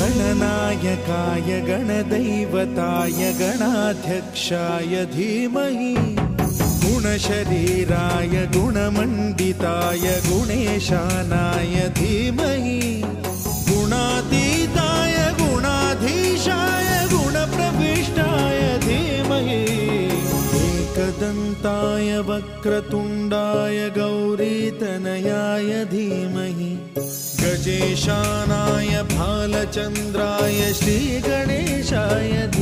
गणनायकाय गणदैवताय गणाध्यक्षाय धीमहि गुणशरीराय गुणमण्डिताय गुणेशानाय धीमहि गुणातीताय गुणाधीशाय गुणप्रविष्टाय धीमहि एकदन्ताय वक्रतुण्डाय गौरीतनयाय धीमहि गजेशानाय भालचन्द्राय श्रीगणेशाय धीमहि